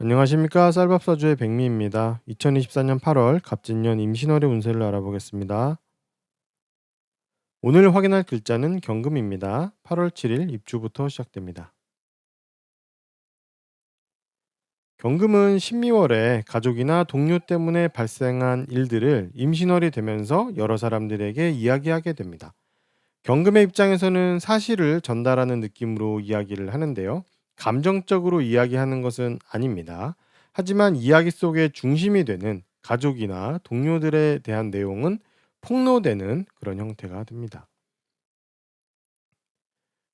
안녕하십니까. 쌀밥사주의 백미입니다. 2024년 8월 갑진년 임신월의 운세를 알아보겠습니다. 오늘 확인할 글자는 경금입니다. 8월 7일 입주부터 시작됩니다. 경금은 신미월에 가족이나 동료 때문에 발생한 일들을 임신월이 되면서 여러 사람들에게 이야기하게 됩니다. 경금의 입장에서는 사실을 전달하는 느낌으로 이야기를 하는데요. 감정적으로 이야기하는 것은 아닙니다. 하지만 이야기 속의 중심이 되는 가족이나 동료들에 대한 내용은 폭로되는 그런 형태가 됩니다.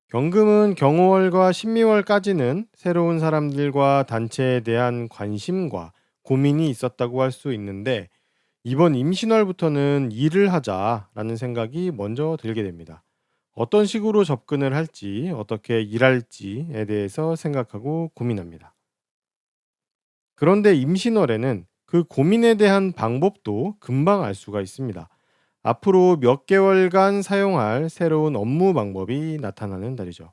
경금은 경호월과 신미월까지는 새로운 사람들과 단체에 대한 관심과 고민이 있었다고 할 수 있는데, 이번 임신월부터는 일을 하자라는 생각이 먼저 들게 됩니다. 어떤 식으로 접근을 할지, 어떻게 일할지에 대해서 생각하고 고민합니다. 그런데 임신월에는 그 고민에 대한 방법도 금방 알 수가 있습니다. 앞으로 몇 개월간 사용할 새로운 업무 방법이 나타나는 달이죠.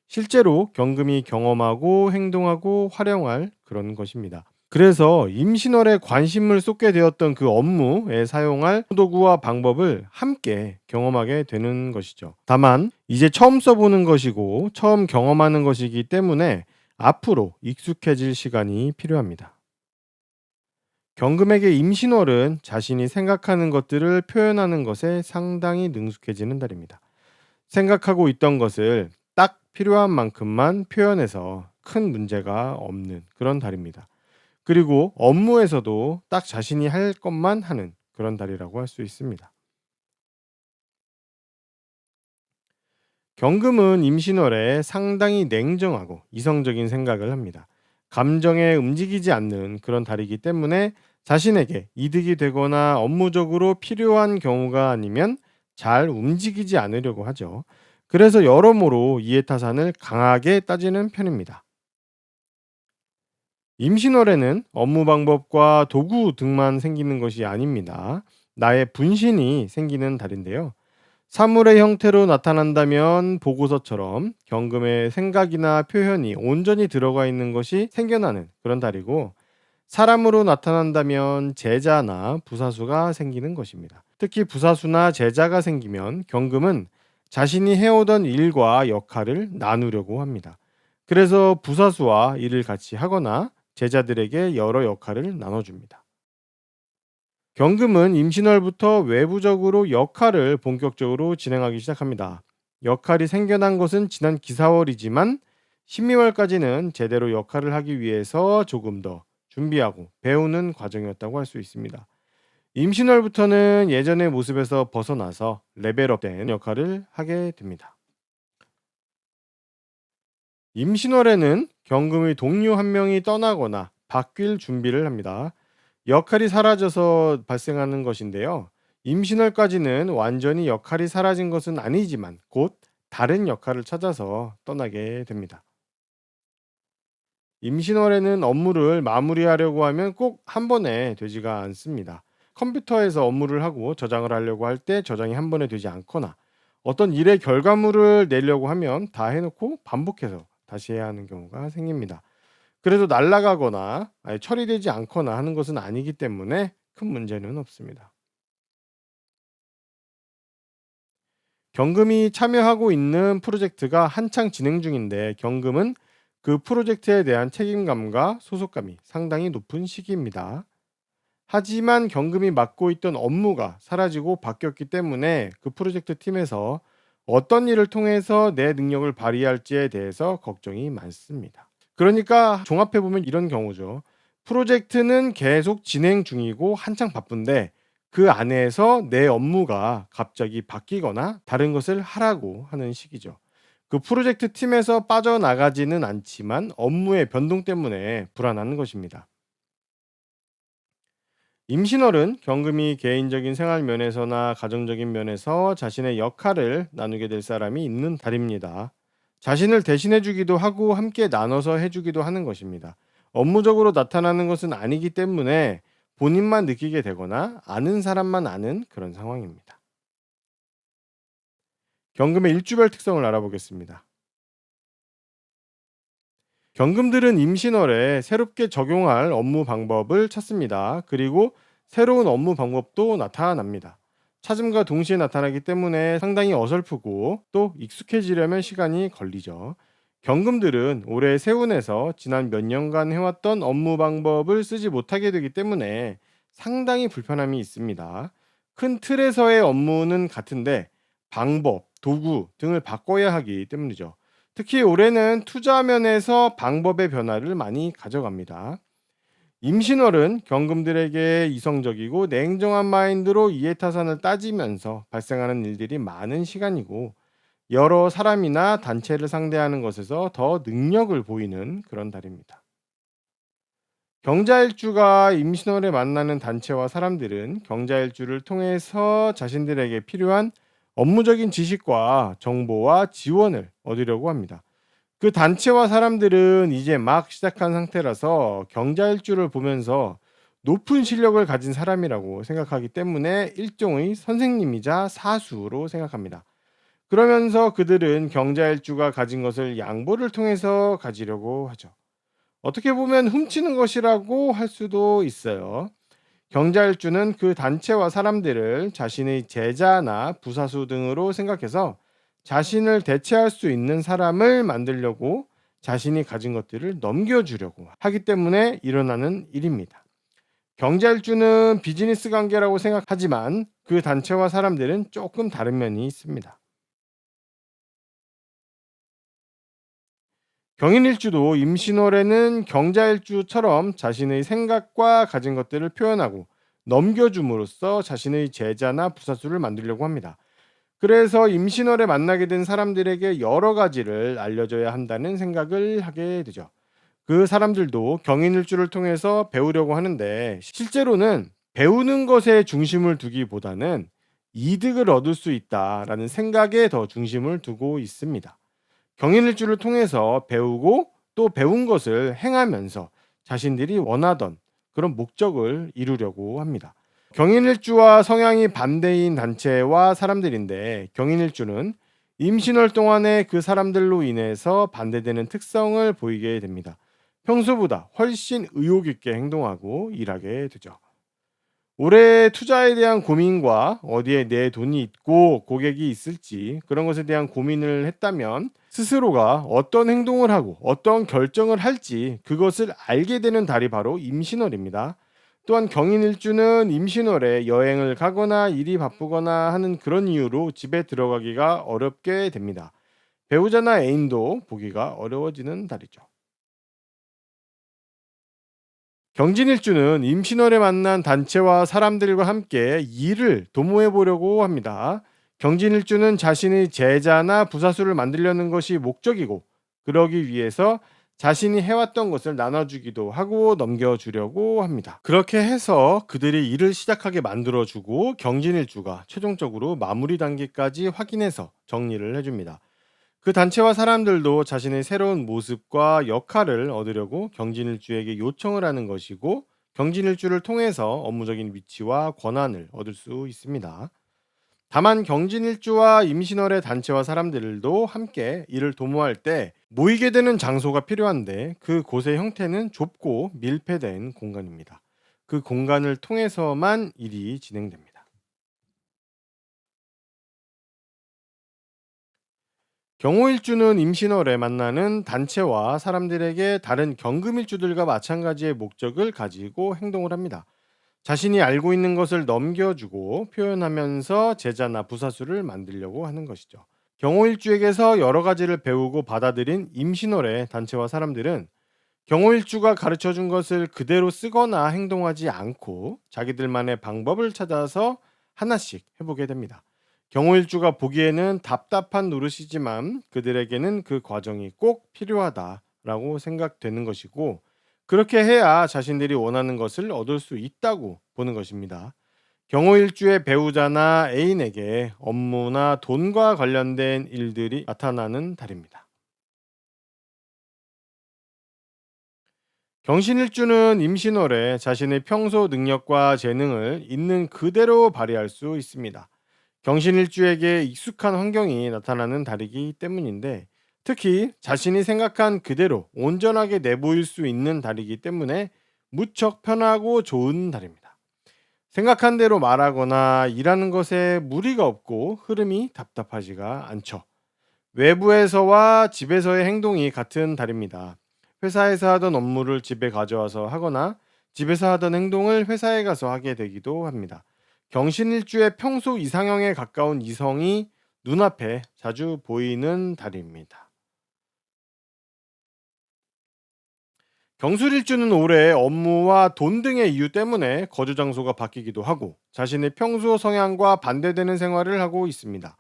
실제로 경금이 경험하고 행동하고 활용할 그런 것입니다. 그래서 임신월에 관심을 쏟게 되었던 그 업무에 사용할 도구와 방법을 함께 경험하게 되는 것이죠. 다만 이제 처음 써보는 것이고 처음 경험하는 것이기 때문에 앞으로 익숙해질 시간이 필요합니다. 경금에게 임신월은 자신이 생각하는 것들을 표현하는 것에 상당히 능숙해지는 달입니다. 생각하고 있던 것을 딱 필요한 만큼만 표현해서 큰 문제가 없는 그런 달입니다. 그리고 업무에서도 딱 자신이 할 것만 하는 그런 달이라고 할 수 있습니다. 경금은 임신월에 상당히 냉정하고 이성적인 생각을 합니다. 감정에 움직이지 않는 그런 달이기 때문에 자신에게 이득이 되거나 업무적으로 필요한 경우가 아니면 잘 움직이지 않으려고 하죠. 그래서 여러모로 이해타산을 강하게 따지는 편입니다. 임신월에는 업무 방법과 도구 등만 생기는 것이 아닙니다. 나의 분신이 생기는 달인데요. 사물의 형태로 나타난다면 보고서처럼 경금의 생각이나 표현이 온전히 들어가 있는 것이 생겨나는 그런 달이고, 사람으로 나타난다면 제자나 부사수가 생기는 것입니다. 특히 부사수나 제자가 생기면 경금은 자신이 해오던 일과 역할을 나누려고 합니다. 그래서 부사수와 일을 같이 하거나 제자들에게 여러 역할을 나눠줍니다. 경금은 임신월부터 외부적으로 역할을 본격적으로 진행하기 시작합니다. 역할이 생겨난 것은 지난 기사월이지만 12월까지는 제대로 역할을 하기 위해서 조금 더 준비하고 배우는 과정이었다고 할 수 있습니다. 임신월부터는 예전의 모습에서 벗어나서 레벨업된 역할을 하게 됩니다. 임신월에는 경금의 동료 한 명이 떠나거나 바뀔 준비를 합니다. 역할이 사라져서 발생하는 것인데요. 임신월까지는 완전히 역할이 사라진 것은 아니지만 곧 다른 역할을 찾아서 떠나게 됩니다. 임신월에는 업무를 마무리하려고 하면 꼭 한 번에 되지가 않습니다. 컴퓨터에서 업무를 하고 저장을 하려고 할 때 저장이 한 번에 되지 않거나, 어떤 일의 결과물을 내려고 하면 다 해놓고 반복해서 다시 해야 하는 경우가 생깁니다. 그래도 날아가거나 처리되지 않거나 하는 것은 아니기 때문에 큰 문제는 없습니다. 경금이 참여하고 있는 프로젝트가 한창 진행 중인데, 경금은 그 프로젝트에 대한 책임감과 소속감이 상당히 높은 시기입니다. 하지만 경금이 맡고 있던 업무가 사라지고 바뀌었기 때문에 그 프로젝트 팀에서 어떤 일을 통해서 내 능력을 발휘할지에 대해서 걱정이 많습니다. 그러니까 종합해 보면 이런 경우죠. 프로젝트는 계속 진행 중이고 한창 바쁜데 그 안에서 내 업무가 갑자기 바뀌거나 다른 것을 하라고 하는 시기죠. 그 프로젝트 팀에서 빠져나가지는 않지만 업무의 변동 때문에 불안한 것입니다. 임신월은 경금이 개인적인 생활 면에서나 가정적인 면에서 자신의 역할을 나누게 될 사람이 있는 달입니다. 자신을 대신해 주기도 하고 함께 나눠서 해 주기도 하는 것입니다. 업무적으로 나타나는 것은 아니기 때문에 본인만 느끼게 되거나 아는 사람만 아는 그런 상황입니다. 경금의 일주별 특성을 알아보겠습니다. 경금들은 임신월에 새롭게 적용할 업무 방법을 찾습니다. 그리고 새로운 업무 방법도 나타납니다. 찾음과 동시에 나타나기 때문에 상당히 어설프고 또 익숙해지려면 시간이 걸리죠. 경금들은 올해 세운에서 지난 몇 년간 해왔던 업무 방법을 쓰지 못하게 되기 때문에 상당히 불편함이 있습니다. 큰 틀에서의 업무는 같은데 방법, 도구 등을 바꿔야 하기 때문이죠. 특히 올해는 투자 면에서 방법의 변화를 많이 가져갑니다. 임신월은 경금들에게 이성적이고 냉정한 마인드로 이해타산을 따지면서 발생하는 일들이 많은 시간이고, 여러 사람이나 단체를 상대하는 것에서 더 능력을 보이는 그런 달입니다. 경자일주가 임신월에 만나는 단체와 사람들은 경자일주를 통해서 자신들에게 필요한 업무적인 지식과 정보와 지원을 얻으려고 합니다. 그 단체와 사람들은 이제 막 시작한 상태라서 경자일주를 보면서 높은 실력을 가진 사람이라고 생각하기 때문에 일종의 선생님이자 사수로 생각합니다. 그러면서 그들은 경자일주가 가진 것을 양보를 통해서 가지려고 하죠. 어떻게 보면 훔치는 것이라고 할 수도 있어요. 경자일주는 그 단체와 사람들을 자신의 제자나 부사수 등으로 생각해서 자신을 대체할 수 있는 사람을 만들려고 자신이 가진 것들을 넘겨주려고 하기 때문에 일어나는 일입니다. 경자일주는 비즈니스 관계라고 생각하지만 그 단체와 사람들은 조금 다른 면이 있습니다. 경인일주도 임신월에는 경자일주처럼 자신의 생각과 가진 것들을 표현하고 넘겨줌으로써 자신의 제자나 부사수를 만들려고 합니다. 그래서 임신월에 만나게 된 사람들에게 여러 가지를 알려줘야 한다는 생각을 하게 되죠. 그 사람들도 경인일주를 통해서 배우려고 하는데, 실제로는 배우는 것에 중심을 두기보다는 이득을 얻을 수 있다라는 생각에 더 중심을 두고 있습니다. 경인일주를 통해서 배우고 또 배운 것을 행하면서 자신들이 원하던 그런 목적을 이루려고 합니다. 경인일주와 성향이 반대인 단체와 사람들인데, 경인일주는 임신월 동안에 그 사람들로 인해서 반대되는 특성을 보이게 됩니다. 평소보다 훨씬 의욕 있게 행동하고 일하게 되죠. 올해 투자에 대한 고민과 어디에 내 돈이 있고 고객이 있을지 그런 것에 대한 고민을 했다면, 스스로가 어떤 행동을 하고 어떤 결정을 할지 그것을 알게 되는 달이 바로 임신월입니다. 또한 경인일주는 임신월에 여행을 가거나 일이 바쁘거나 하는 그런 이유로 집에 들어가기가 어렵게 됩니다. 배우자나 애인도 보기가 어려워지는 달이죠. 경진일주는 임신월에 만난 단체와 사람들과 함께 일을 도모해 보려고 합니다. 경진일주는 자신의 제자나 부사수를 만들려는 것이 목적이고, 그러기 위해서 자신이 해왔던 것을 나눠주기도 하고 넘겨주려고 합니다. 그렇게 해서 그들이 일을 시작하게 만들어주고, 경진일주가 최종적으로 마무리 단계까지 확인해서 정리를 해줍니다. 그 단체와 사람들도 자신의 새로운 모습과 역할을 얻으려고 경진일주에게 요청을 하는 것이고, 경진일주를 통해서 업무적인 위치와 권한을 얻을 수 있습니다. 다만 경진일주와 임신월의 단체와 사람들도 함께 일을 도모할 때 모이게 되는 장소가 필요한데, 그 곳의 형태는 좁고 밀폐된 공간입니다. 그 공간을 통해서만 일이 진행됩니다. 경호일주는 임신월에 만나는 단체와 사람들에게 다른 경금일주들과 마찬가지의 목적을 가지고 행동을 합니다. 자신이 알고 있는 것을 넘겨주고 표현하면서 제자나 부사수를 만들려고 하는 것이죠. 경호일주에게서 여러 가지를 배우고 받아들인 임신월의 단체와 사람들은 경호일주가 가르쳐 준 것을 그대로 쓰거나 행동하지 않고 자기들만의 방법을 찾아서 하나씩 해보게 됩니다. 경호일주가 보기에는 답답한 노릇이지만 그들에게는 그 과정이 꼭 필요하다라고 생각되는 것이고, 그렇게 해야 자신들이 원하는 것을 얻을 수 있다고 보는 것입니다. 경호일주의 배우자나 애인에게 업무나 돈과 관련된 일들이 나타나는 달입니다. 경신일주는 임신월에 자신의 평소 능력과 재능을 있는 그대로 발휘할 수 있습니다. 경신일주에게 익숙한 환경이 나타나는 달이기 때문인데, 특히 자신이 생각한 그대로 온전하게 내보일 수 있는 달이기 때문에 무척 편하고 좋은 달입니다. 생각한 대로 말하거나 일하는 것에 무리가 없고 흐름이 답답하지가 않죠. 외부에서와 집에서의 행동이 같은 달입니다. 회사에서 하던 업무를 집에 가져와서 하거나 집에서 하던 행동을 회사에 가서 하게 되기도 합니다. 경신일주의 평소 이상형에 가까운 이성이 눈앞에 자주 보이는 달입니다. 경술일주는 올해 업무와 돈 등의 이유 때문에 거주 장소가 바뀌기도 하고 자신의 평소 성향과 반대되는 생활을 하고 있습니다.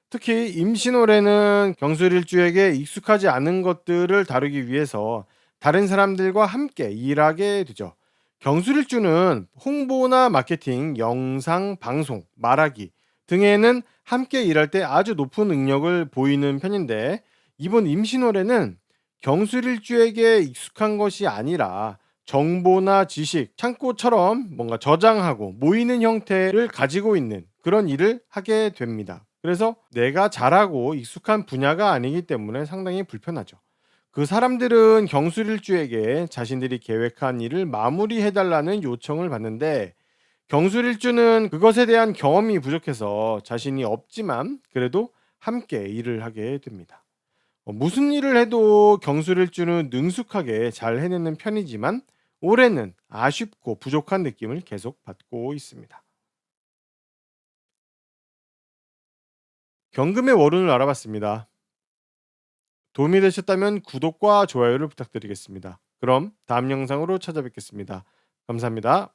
특히 임신월에는 경술일주에게 익숙하지 않은 것들을 다루기 위해서 다른 사람들과 함께 일하게 되죠. 경술일주는 홍보나 마케팅, 영상, 방송, 말하기 등에는 함께 일할 때 아주 높은 능력을 보이는 편인데 이번 임신월에는 경술일주에게 익숙한 것이 아니라 정보나 지식, 창고처럼 뭔가 저장하고 모이는 형태를 가지고 있는 그런 일을 하게 됩니다. 그래서 내가 잘하고 익숙한 분야가 아니기 때문에 상당히 불편하죠. 그 사람들은 경술일주에게 자신들이 계획한 일을 마무리해 달라는 요청을 받는데 경술일주는 그것에 대한 경험이 부족해서 자신이 없지만 그래도 함께 일을 하게 됩니다. 무슨 일을 해도 경술일주는 능숙하게 잘 해내는 편이지만 올해는 아쉽고 부족한 느낌을 계속 받고 있습니다. 경금의 월운을 알아봤습니다. 도움이 되셨다면 구독과 좋아요를 부탁드리겠습니다. 그럼 다음 영상으로 찾아뵙겠습니다. 감사합니다.